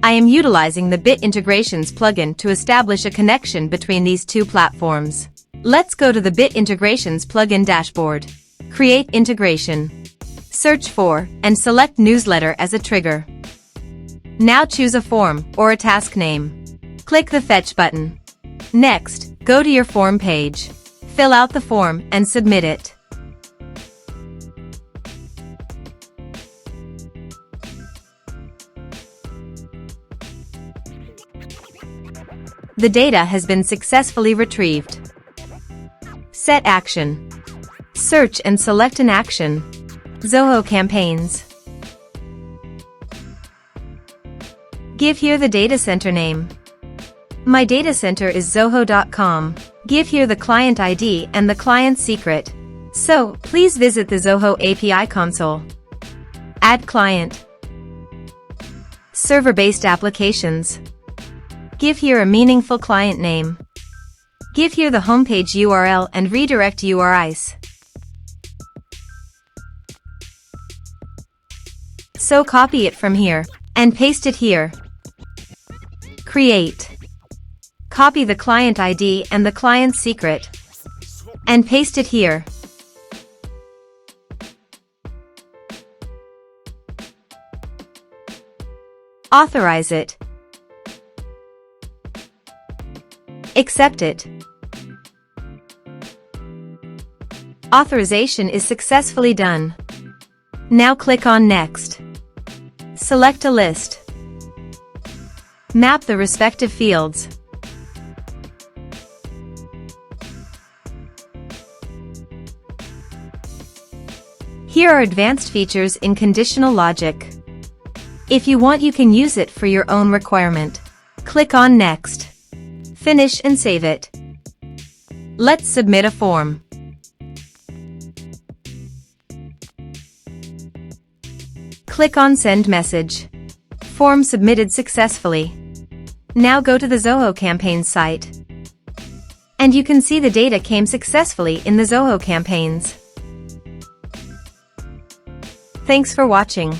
I am utilizing the Bit Integrations plugin to establish a connection between these two platforms. Let's go to the Bit Integrations plugin dashboard. Create integration. Search for and select newsletter as a trigger. Now choose a form or a task name. Click the Fetch button. Next, go to your form page. Fill out the form and submit it. The data has been successfully retrieved. Set action. Search and select an action. Zoho Campaigns. Give here the data center name. My data center is zoho.com. Give here the client ID and the client secret. So, please visit the Zoho API console. Add client. Server-based applications. Give here a meaningful client name. Give here the homepage URL and redirect URIs. So copy it from here and paste it here. Create. Copy the client ID and the client secret and paste it here. Authorize it. Accept it. Authorization is successfully done. Now click on Next. Select a list. Map the respective fields. Here are advanced features in conditional logic. If you want, you can use it for your own requirement. Click on Next. Finish and save it. Let's submit a form. Click on Send Message. Form submitted successfully. Now go to the Zoho Campaigns site. And you can see the data came successfully in the Zoho Campaigns. Thanks for watching.